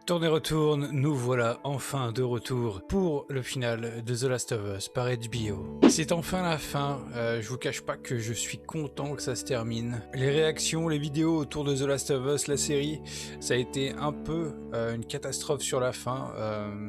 Tourne et retourne, nous voilà enfin de retour pour le final de The Last of Us par HBO. C'est enfin la fin, je vous cache pas que je suis content que ça se termine. Les réactions, les vidéos autour de The Last of Us, la série, ça a été un peu une catastrophe sur la fin,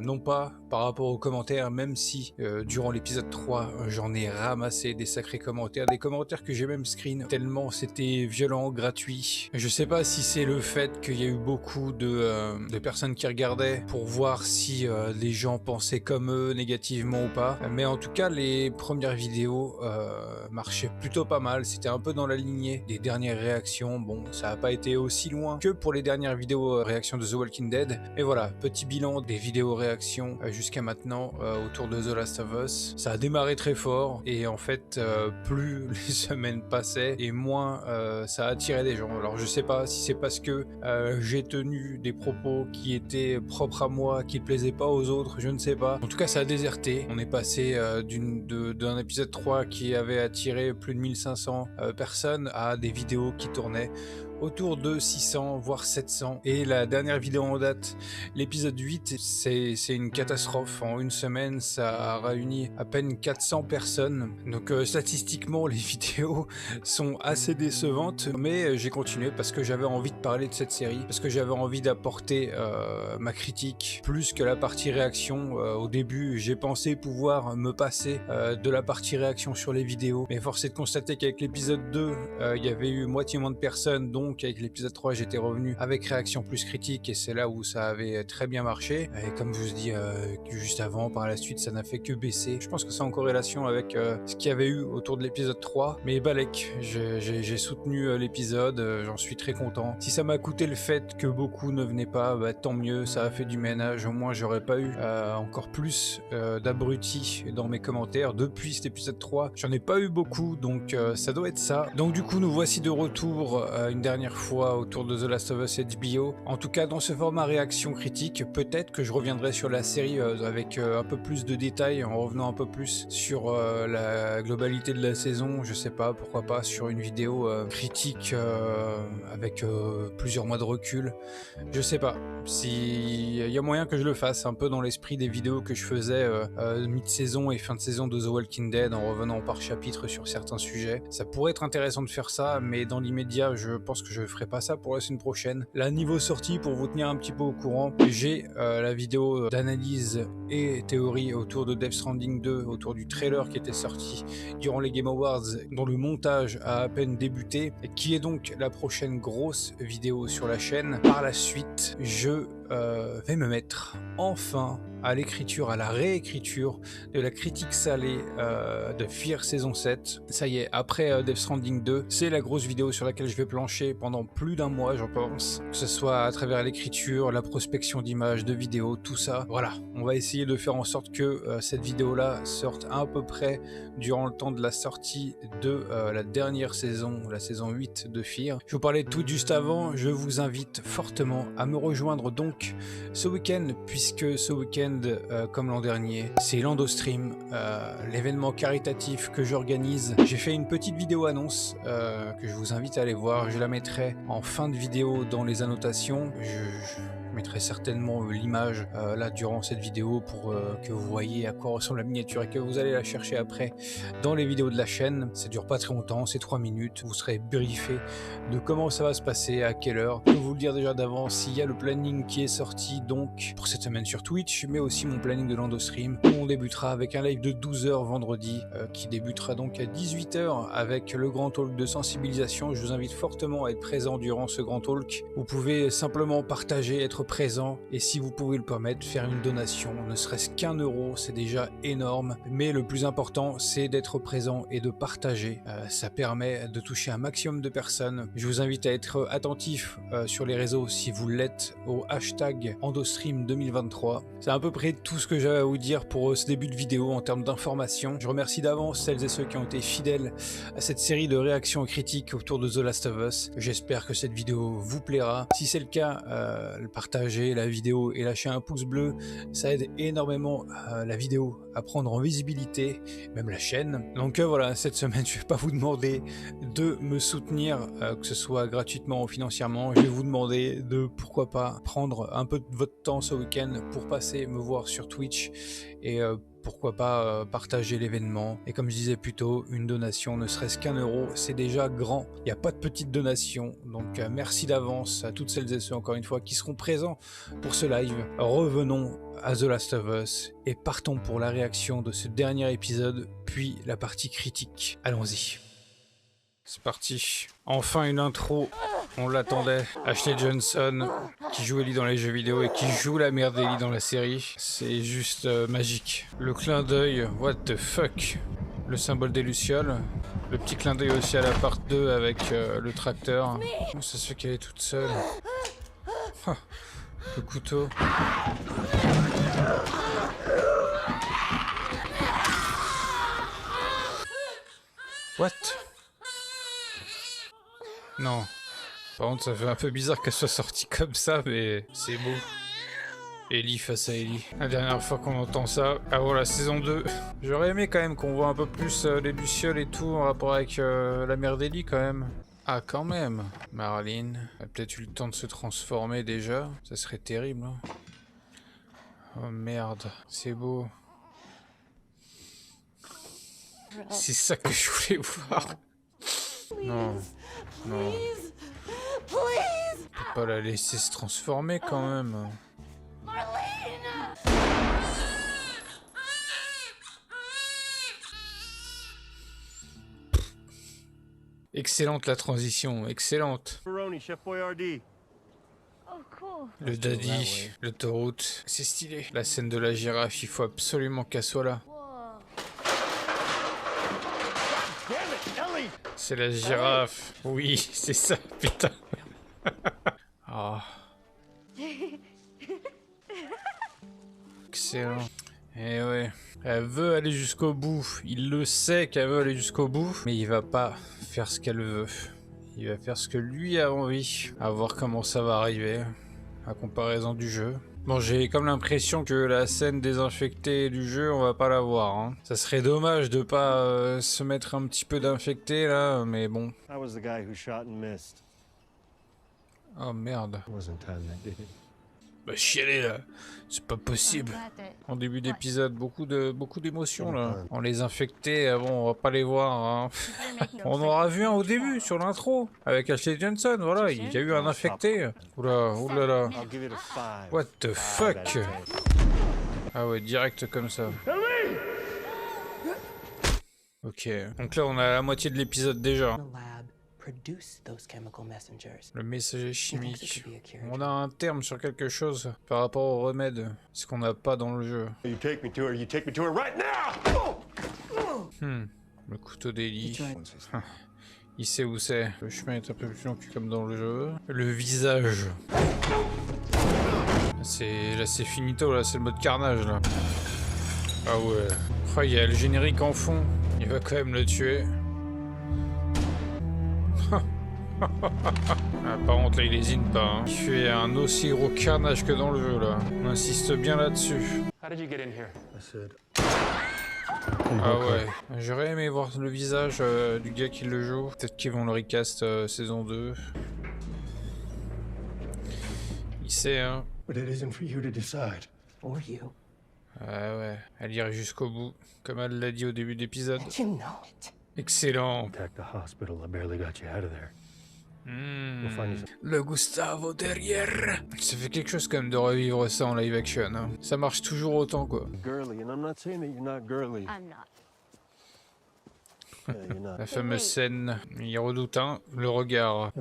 non pas par rapport aux commentaires, même si durant l'épisode 3, j'en ai ramassé des sacrés commentaires, des commentaires que j'ai même screen, tellement c'était violent, gratuit. Je sais pas si c'est le fait qu'il y a eu beaucoup de personnes qui regardaient pour voir si les gens pensaient comme eux négativement ou pas, mais en tout cas les premières vidéos marchaient plutôt pas mal, c'était un peu dans la lignée des dernières réactions. Bon, ça n'a pas été aussi loin que pour les dernières vidéos réactions de The Walking Dead, mais voilà, petit bilan des vidéos réactions jusqu'à maintenant autour de The Last of Us. Ça a démarré très fort et en fait plus les semaines passaient et moins ça attirait des gens. Alors je sais pas si c'est parce que j'ai tenu des propos qui étaient propres à moi, qui ne plaisaient pas aux autres, je ne sais pas. En tout cas ça a déserté. On est passé d'un épisode 3 qui avait attiré plus de 1500 personnes à des vidéos qui tournaient autour de 600 voire 700, et la dernière vidéo en date, l'épisode 8, c'est une catastrophe. En une semaine ça a réuni à peine 400 personnes, donc statistiquement les vidéos sont assez décevantes, mais j'ai continué parce que j'avais envie de parler de cette série, parce que j'avais envie d'apporter ma critique plus que la partie réaction. Au début j'ai pensé pouvoir me passer de la partie réaction sur les vidéos, mais force est de constater qu'avec l'épisode 2 il y avait eu moitié moins de personnes, donc avec l'épisode 3 j'étais revenu avec réaction plus critique et c'est là où ça avait très bien marché. Et comme je vous dis juste avant, par la suite ça n'a fait que baisser. Je pense que c'est en corrélation avec ce qu'il y avait eu autour de l'épisode 3, mais Balek, j'ai soutenu l'épisode, j'en suis très content. Si ça m'a coûté le fait que beaucoup ne venaient pas, bah, tant mieux, ça a fait du ménage, au moins j'aurais pas eu encore plus d'abrutis dans mes commentaires. Depuis cet épisode 3 j'en ai pas eu beaucoup, donc ça doit être ça. Donc du coup nous voici de retour une dernière fois autour de The Last of Us HBO. En tout cas dans ce format réaction critique, peut-être que je reviendrai sur la série avec un peu plus de détails, en revenant un peu plus sur la globalité de la saison. Je sais pas, pourquoi pas sur une vidéo critique avec plusieurs mois de recul. Je sais pas si il y a moyen que je le fasse un peu dans l'esprit des vidéos que je faisais mi-saison et fin de saison de The Walking Dead, en revenant par chapitre sur certains sujets. Ça pourrait être intéressant de faire ça, mais dans l'immédiat je pense que je ferai pas ça pour la semaine prochaine. Là, niveau sortie, pour vous tenir un petit peu au courant, j'ai la vidéo d'analyse et théorie autour de Death Stranding 2, autour du trailer qui était sorti durant les Game Awards, dont le montage a à peine débuté, et qui est donc la prochaine grosse vidéo sur la chaîne. Par la suite, je vais me mettre enfin à l'écriture, à la réécriture de la critique salée de Fear saison 7. Ça y est, après Death Stranding 2, c'est la grosse vidéo sur laquelle je vais plancher pendant plus d'un mois, je pense. Que ce soit à travers l'écriture, la prospection d'images, de vidéos, tout ça. Voilà, on va essayer de faire en sorte que cette vidéo-là sorte à peu près durant le temps de la sortie de la dernière saison, la saison 8 de Fear. Je vous parlais tout juste avant, je vous invite fortement à me rejoindre donc ce week-end, puisque ce week-end, comme l'an dernier, c'est l'Endostream, l'événement caritatif que j'organise. J'ai fait une petite vidéo annonce que je vous invite à aller voir. Je la mettrai en fin de vidéo dans les annotations. Je mettrai certainement l'image là durant cette vidéo pour que vous voyez à quoi ressemble la miniature et que vous allez la chercher après dans les vidéos de la chaîne. Ça dure pas très longtemps, c'est 3 minutes. Vous serez briefé de comment ça va se passer, à quelle heure. Je peux vous le dire déjà d'avance, il y a le planning qui est sorti donc pour cette semaine sur Twitch, mais aussi mon planning de l'Endostream. On débutera avec un live de 12 h vendredi qui débutera donc à 18 h avec le grand talk de sensibilisation. Je vous invite fortement à être présent durant ce grand talk. Vous pouvez simplement partager, être présent, et si vous pouvez le permettre, faire une donation, ne serait-ce qu'1 €, c'est déjà énorme, mais le plus important c'est d'être présent et de partager. Ça permet de toucher un maximum de personnes. Je vous invite à être attentif sur les réseaux si vous l'êtes au hashtag Endostream 2023. C'est à peu près tout ce que j'avais à vous dire pour ce début de vidéo en termes d'informations. Je remercie d'avance celles et ceux qui ont été fidèles à cette série de réactions critiques autour de The Last of Us. J'espère que cette vidéo vous plaira. Si c'est le cas, le partage partager la vidéo et lâcher un pouce bleu. Ça aide énormément la vidéo à prendre en visibilité, même la chaîne. Donc voilà, cette semaine, je vais pas vous demander de me soutenir, que ce soit gratuitement ou financièrement. Je vais vous demander de, pourquoi pas, prendre un peu de votre temps ce week-end pour passer me voir sur Twitch et pourquoi pas partager l'événement. Et comme je disais plus tôt, une donation, ne serait-ce qu'1 euro, c'est déjà grand. Il n'y a pas de petite donation. Donc merci d'avance à toutes celles et ceux, encore une fois, qui seront présents pour ce live. Revenons à The Last of Us et partons pour la réaction de ce dernier épisode, puis la partie critique. Allons-y. C'est parti. Enfin une intro, on l'attendait. Ashley Johnson, qui joue Ellie dans les jeux vidéo et qui joue la mère d'Ellie dans la série. C'est juste magique. Le clin d'œil, what the fuck. Le symbole des Lucioles. Le petit clin d'œil aussi à la part 2 avec le tracteur. Comment ça se fait qu'elle est toute seule? Ah, le couteau. What? Non. Par contre, ça fait un peu bizarre qu'elle soit sortie comme ça, mais c'est beau. Ellie face à Ellie. La dernière fois qu'on entend ça, avant la saison 2. J'aurais aimé quand même qu'on voit un peu plus les Lucioles et tout en rapport avec la mère d'Ellie quand même. Ah, quand même. Marilyn a peut-être eu le temps de se transformer déjà. Ça serait terrible. Hein. Oh merde, c'est beau. C'est ça que je voulais voir. Non. Non. On peut pas la laisser se transformer quand même. Excellente la transition, excellente. Le daddy, l'autoroute, c'est stylé. La scène de la girafe, il faut absolument qu'elle soit là. C'est la girafe. Oui, c'est ça, putain. Ah. Excellent. Et ouais. Elle veut aller jusqu'au bout. Il le sait qu'elle veut aller jusqu'au bout. Mais il va pas faire ce qu'elle veut. Il va faire ce que lui a envie. À voir comment ça va arriver. À comparaison du jeu. Bon, j'ai comme l'impression que la scène désinfectée du jeu, on va pas la voir. Hein. Ça serait dommage de pas se mettre un petit peu d'infecté là, mais bon. Oh merde. Bah chialer là, c'est pas possible. En début d'épisode, beaucoup d'émotions là. On les infectait, bon, on va pas les voir. Hein. On aura vu un au début sur l'intro avec Ashley Johnson, voilà, il y a eu un infecté. Oula, oulala. What the fuck? Ah ouais, direct comme ça. Ok, donc là on a la moitié de l'épisode déjà. Le messager chimique. On a un terme sur quelque chose par rapport au remède. Ce qu'on n'a pas dans le jeu. Le couteau d'Ellie. Il sait où c'est. Le chemin est un peu plus long que comme dans le jeu. Le visage. Là c'est finito, là c'est le mode carnage là. Ah ouais. Oh, il y a le générique en fond. Il va quand même le tuer. Ah, par contre là il hésite pas, hein. Il fait un aussi gros carnage que dans le jeu là. On insiste bien là-dessus. Ah ouais, j'aurais aimé voir le visage du gars qui le joue. Peut-être qu'ils vont le recast saison 2. Il sait hein. Ah ouais, elle irait jusqu'au bout, comme elle l'a dit au début d'épisode. Excellent. Le Gustavo derrière. Ça fait quelque chose quand même de revivre ça en live action. Hein. Ça marche toujours autant quoi. La fameuse scène, il redoute un, le regard.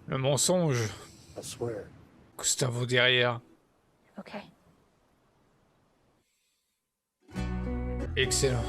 Le mensonge. Gustavo derrière. Excellent.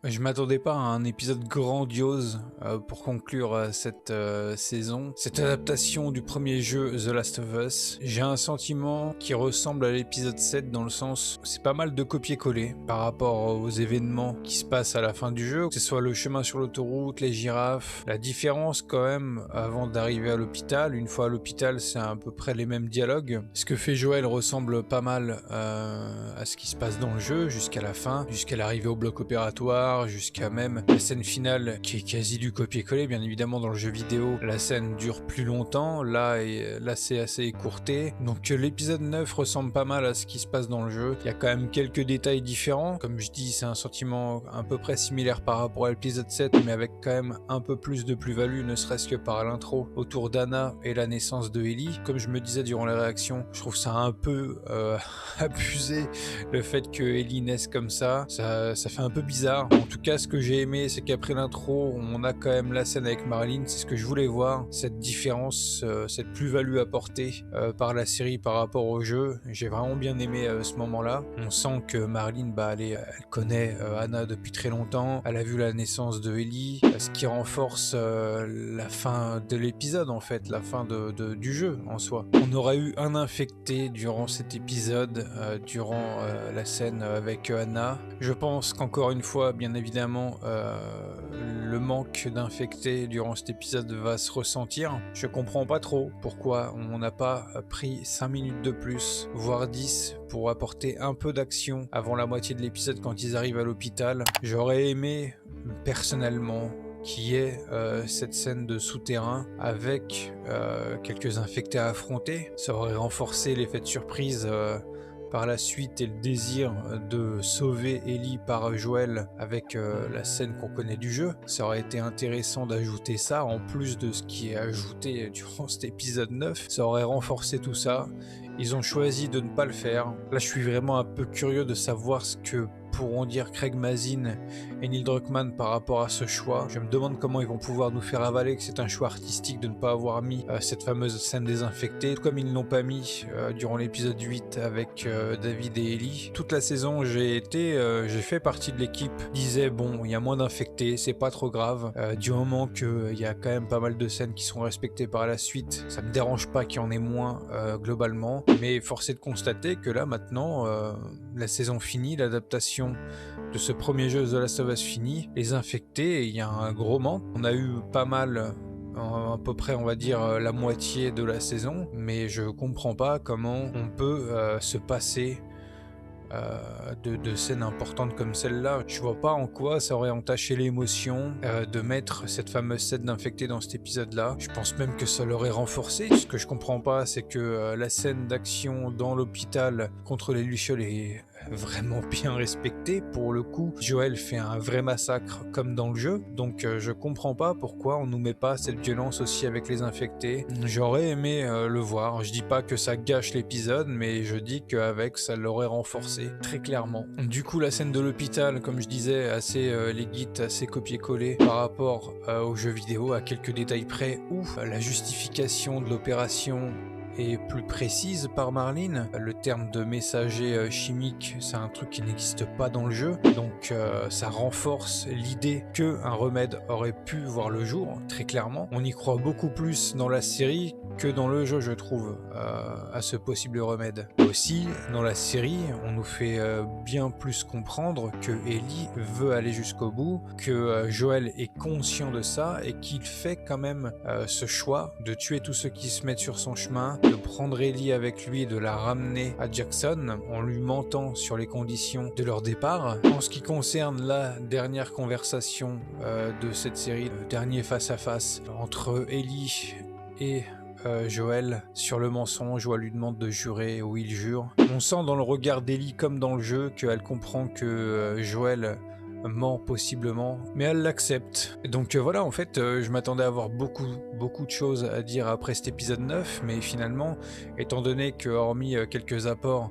Je m'attendais pas à un épisode grandiose pour conclure cette saison. Cette adaptation du premier jeu The Last of Us, j'ai un sentiment qui ressemble à l'épisode 7 dans le sens, c'est pas mal de copier-coller par rapport aux événements qui se passent à la fin du jeu, que ce soit le chemin sur l'autoroute, les girafes. La différence quand même avant d'arriver à l'hôpital, une fois à l'hôpital c'est à peu près les mêmes dialogues. Ce que fait Joël ressemble pas mal à ce qui se passe dans le jeu jusqu'à la fin, jusqu'à l'arrivée au bloc opératoire, jusqu'à même la scène finale qui est quasi du copier-coller. Bien évidemment dans le jeu vidéo la scène dure plus longtemps, là c'est assez écourté, donc l'épisode 9 ressemble pas mal à ce qui se passe dans le jeu. Il y a quand même quelques détails différents, comme je dis c'est un sentiment à peu près similaire par rapport à l'épisode 7, mais avec quand même un peu plus de plus-value, ne serait-ce que par l'intro autour d'Anna et la naissance de Ellie. Comme je me disais durant les réactions, je trouve ça un peu abusé le fait que Ellie naisse comme ça fait un peu bizarre. En tout cas, ce que j'ai aimé, c'est qu'après l'intro, on a quand même la scène avec Marlene. C'est ce que je voulais voir, cette différence, cette plus-value apportée par la série par rapport au jeu. J'ai vraiment bien aimé ce moment-là. On sent que Marlene, elle connaît Anna depuis très longtemps. Elle a vu la naissance de Ellie, ce qui renforce la fin de l'épisode, en fait, la fin du jeu en soi. On aurait eu un infecté durant cet épisode, durant la scène avec Anna. Je pense qu'encore une fois, bien évidemment, le manque d'infectés durant cet épisode va se ressentir. Je comprends pas trop pourquoi on n'a pas pris 5 minutes de plus, voire 10, pour apporter un peu d'action avant la moitié de l'épisode quand ils arrivent à l'hôpital. J'aurais aimé, personnellement, qui est cette scène de souterrain avec quelques infectés à affronter. Ça aurait renforcé l'effet de surprise par la suite et le désir de sauver Ellie par Joël avec la scène qu'on connaît du jeu. Ça aurait été intéressant d'ajouter ça en plus de ce qui est ajouté durant cet épisode 9. Ça aurait renforcé tout ça. Ils ont choisi de ne pas le faire. Là, je suis vraiment un peu curieux de savoir ce que pourront dire Craig Mazin et Neil Druckmann par rapport à ce choix. Je me demande comment ils vont pouvoir nous faire avaler que c'est un choix artistique de ne pas avoir mis cette fameuse scène désinfectée, tout comme ils ne l'ont pas mis durant l'épisode 8 avec David et Ellie. Toute la saison, j'ai fait partie de l'équipe qui disait bon, il y a moins d'infectés, c'est pas trop grave, du moment qu'il y a quand même pas mal de scènes qui seront respectées par la suite, ça me dérange pas qu'il y en ait moins globalement, mais force est de constater que là maintenant, la saison finie, l'adaptation de ce premier jeu The Last of Us fini, les infectés, il y a un gros manque. On a eu pas mal, à peu près on va dire la moitié de la saison, mais je comprends pas comment on peut se passer de scènes importantes comme celle-là. Je vois pas en quoi ça aurait entaché l'émotion de mettre cette fameuse scène d'infecté dans cet épisode-là. Je pense même que ça l'aurait renforcé. Ce que je comprends pas, c'est que la scène d'action dans l'hôpital contre les Lucioles est vraiment bien respectée. Pour le coup, Joël fait un vrai massacre comme dans le jeu, donc je comprends pas pourquoi on nous met pas cette violence aussi avec les infectés. J'aurais aimé le voir. Je dis pas que ça gâche l'épisode, mais je dis qu'avec ça l'aurait renforcé très clairement. Du coup, la scène de l'hôpital, comme je disais, assez légite, assez copier-coller par rapport aux jeux vidéo, à quelques détails près, où la justification de l'opération est plus précise par Marlene. Le terme de messager chimique, c'est un truc qui n'existe pas dans le jeu, donc ça renforce l'idée qu'un remède aurait pu voir le jour, très clairement. On y croit beaucoup plus dans la série que dans le jeu, je trouve, à ce possible remède. Aussi, dans la série, on nous fait bien plus comprendre que Ellie veut aller jusqu'au bout, que Joël est conscient de ça et qu'il fait quand même ce choix de tuer tous ceux qui se mettent sur son chemin, de prendre Ellie avec lui et de la ramener à Jackson en lui mentant sur les conditions de leur départ. En ce qui concerne la dernière conversation de cette série, le dernier face-à-face entre Ellie et Joël sur le mensonge où elle lui demande de jurer, où il jure. On sent dans le regard d'Ellie comme dans le jeu qu'elle comprend que Joël ment possiblement, mais elle l'accepte. Donc voilà, en fait, je m'attendais à avoir beaucoup de choses à dire après cet épisode 9, mais finalement, étant donné que hormis quelques apports,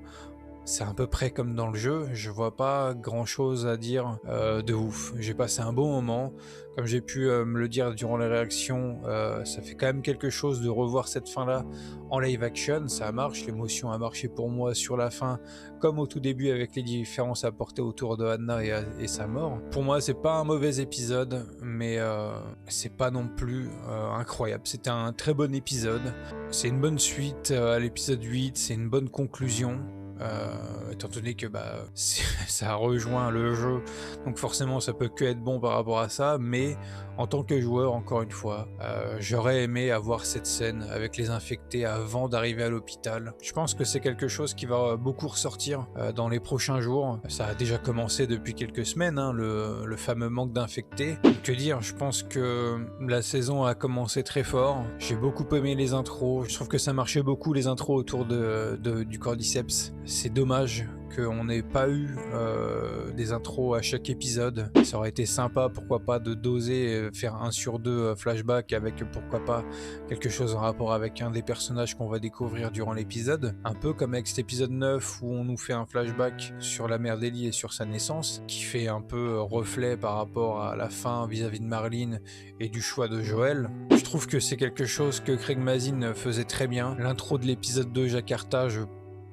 c'est à peu près comme dans le jeu, je vois pas grand chose à dire de ouf. J'ai passé un bon moment, comme j'ai pu me le dire durant les réactions, ça fait quand même quelque chose de revoir cette fin-là en live action, ça marche, l'émotion a marché pour moi sur la fin, comme au tout début avec les différences apportées autour de Anna et sa mort. Pour moi, c'est pas un mauvais épisode, mais c'est pas non plus incroyable. C'était un très bon épisode, c'est une bonne suite à l'épisode 8, c'est une bonne conclusion. Étant donné que ça rejoint le jeu, donc forcément ça peut que être bon par rapport à ça, mais en tant que joueur, encore une fois, j'aurais aimé avoir cette scène avec les infectés avant d'arriver à l'hôpital. Je pense que c'est quelque chose qui va beaucoup ressortir dans les prochains jours. Ça a déjà commencé depuis quelques semaines, hein, le fameux manque d'infectés. Que dire, je pense que la saison a commencé très fort. J'ai beaucoup aimé les intros, je trouve que ça marchait beaucoup les intros autour du Cordyceps. C'est dommage qu'on n'ait pas eu des intros à chaque épisode. Ça aurait été sympa, pourquoi pas, de doser, faire 1 sur 2 flashback avec pourquoi pas quelque chose en rapport avec un des personnages qu'on va découvrir durant l'épisode. Un peu comme avec cet épisode 9 où on nous fait un flashback sur la mère d'Ellie et sur sa naissance, qui fait un peu reflet par rapport à la fin vis-à-vis de Marlene et du choix de Joel. Je trouve que c'est quelque chose que Craig Mazin faisait très bien. L'intro de l'épisode 2, Jakarta,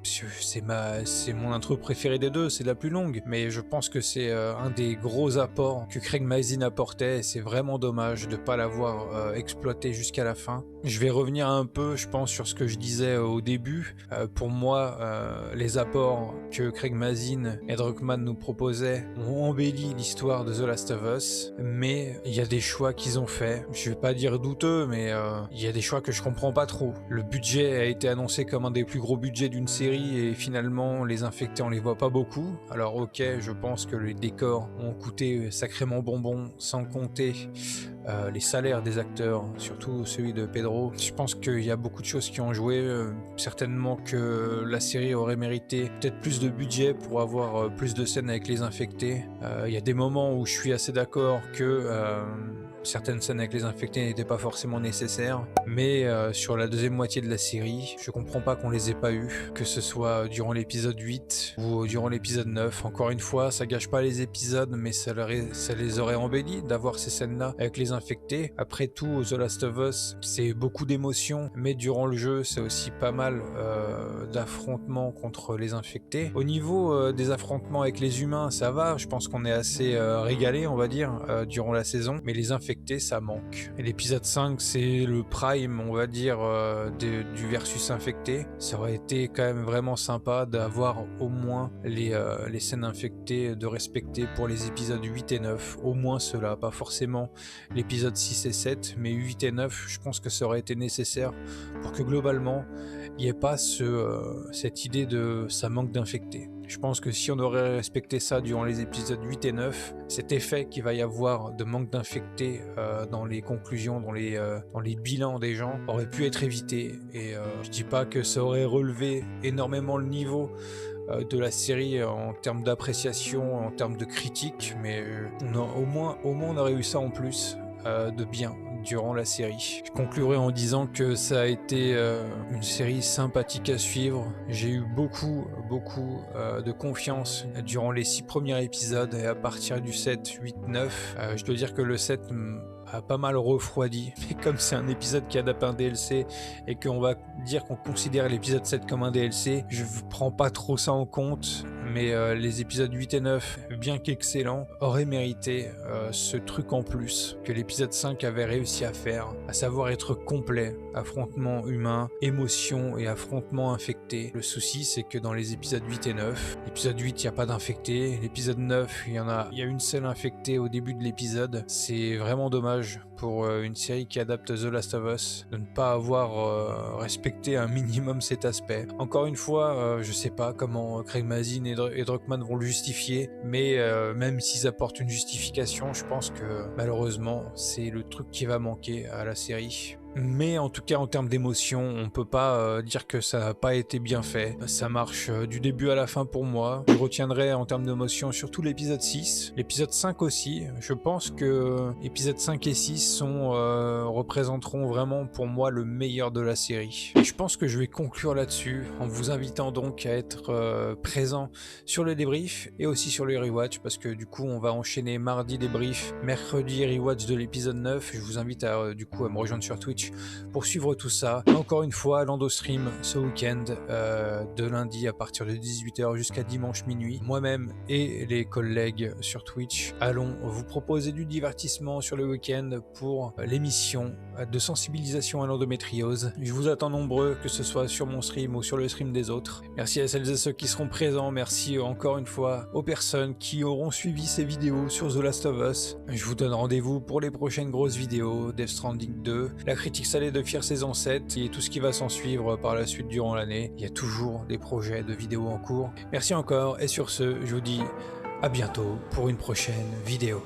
c'est mon intro préférée des deux, c'est la plus longue, mais je pense que c'est un des gros apports que Craig Mazin apportait, et c'est vraiment dommage de ne pas l'avoir exploité jusqu'à la fin. Je vais revenir un peu, je pense, sur ce que je disais au début. Pour moi, les apports que Craig Mazin et Druckmann nous proposaient ont embelli l'histoire de The Last of Us, mais il y a des choix qu'ils ont faits, je vais pas dire douteux, mais il y a des choix que je comprends pas trop. Le budget a été annoncé comme un des plus gros budgets d'une série, et finalement les infectés on les voit pas beaucoup. Alors ok, je pense que les décors ont coûté sacrément bonbon, sans compter les salaires des acteurs, surtout celui de Pedro. Je pense qu'il y a beaucoup de choses qui ont joué, certainement que la série aurait mérité peut-être plus de budget pour avoir plus de scènes avec les infectés. Il y a des moments où je suis assez d'accord que certaines scènes avec les infectés n'étaient pas forcément nécessaires, mais sur la deuxième moitié de la série, je comprends pas qu'on les ait pas eu, que ce soit durant l'épisode 8 ou durant l'épisode 9. Encore une fois, ça gâche pas les épisodes, mais ça les aurait embellis d'avoir ces scènes-là avec les infectés. Après tout, The Last of Us, c'est beaucoup d'émotions, mais durant le jeu, c'est aussi pas mal d'affrontements contre les infectés. Au niveau des affrontements avec les humains, ça va, je pense qu'on est assez régalé, on va dire, durant la saison, mais les infectés, ça manque. Et l'épisode 5, c'est le prime, on va dire, du versus infecté. Ça aurait été quand même vraiment sympa d'avoir au moins les scènes infectées, de respecter pour les épisodes 8 et 9, au moins cela, pas forcément l'épisode 6 et 7, mais 8 et 9, je pense que ça aurait été nécessaire pour que globalement, il n'y ait pas cette idée de ça manque d'infectés. Je pense que si on aurait respecté ça durant les épisodes 8 et 9, cet effet qu'il va y avoir de manque d'infectés dans les conclusions, dans les bilans des gens, aurait pu être évité. Et je dis pas que ça aurait relevé énormément le niveau de la série en termes d'appréciation, en termes de critique, mais au moins on aurait eu ça en plus de bien durant la série. Je conclurai en disant que ça a été une série sympathique à suivre. J'ai eu beaucoup de confiance durant les 6 premiers épisodes, et à partir du 7, 8, 9, je dois dire que le 7 a pas mal refroidi, mais comme c'est un épisode qui adapte un DLC et qu'on va dire qu'on considère l'épisode 7 comme un DLC, je prends pas trop ça en compte, mais les épisodes 8 et 9, bien qu'excellents, auraient mérité ce truc en plus que l'épisode 5 avait réussi à faire, à savoir être complet, affrontement humain, émotion et affrontement infecté. Le souci, c'est que dans les épisodes 8 et 9, l'épisode 8, il n'y a pas d'infecté, l'épisode 9, il y a une seule infectée au début de l'épisode. C'est vraiment dommage pour une série qui adapte The Last of Us de ne pas avoir respecté un minimum cet aspect. Encore une fois, je sais pas comment Craig Mazin et Druckmann vont le justifier, mais même s'ils apportent une justification, je pense que malheureusement c'est le truc qui va manquer à la série. mais en tout cas en termes d'émotion, on peut pas dire que ça n'a pas été bien fait. Ça marche du début à la fin pour moi. Je retiendrai en termes d'émotion surtout l'épisode 6, l'épisode 5 aussi. Je pense que épisodes 5 et 6 représenteront vraiment pour moi le meilleur de la série. Et je pense que je vais conclure là-dessus en vous invitant donc à être présent sur le débrief et aussi sur les rewatch, parce que du coup on va enchaîner mardi débrief, mercredi rewatch de l'épisode 9. Je vous invite à du coup à me rejoindre sur Twitch pour suivre tout ça. Encore une fois, l'Endostream ce week-end, de lundi à partir de 18h jusqu'à dimanche minuit. Moi-même et les collègues sur Twitch allons vous proposer du divertissement sur le week-end pour l'émission de sensibilisation à l'endométriose. Je vous attends nombreux, que ce soit sur mon stream ou sur le stream des autres. Merci à celles et ceux qui seront présents. Merci encore une fois aux personnes qui auront suivi ces vidéos sur The Last of Us. Je vous donne rendez-vous pour les prochaines grosses vidéos, Death Stranding 2, la critique salée de Fear saison 7 et tout ce qui va s'en suivre par la suite durant l'année. Il y a toujours des projets de vidéos en cours. Merci encore et sur ce, je vous dis à bientôt pour une prochaine vidéo.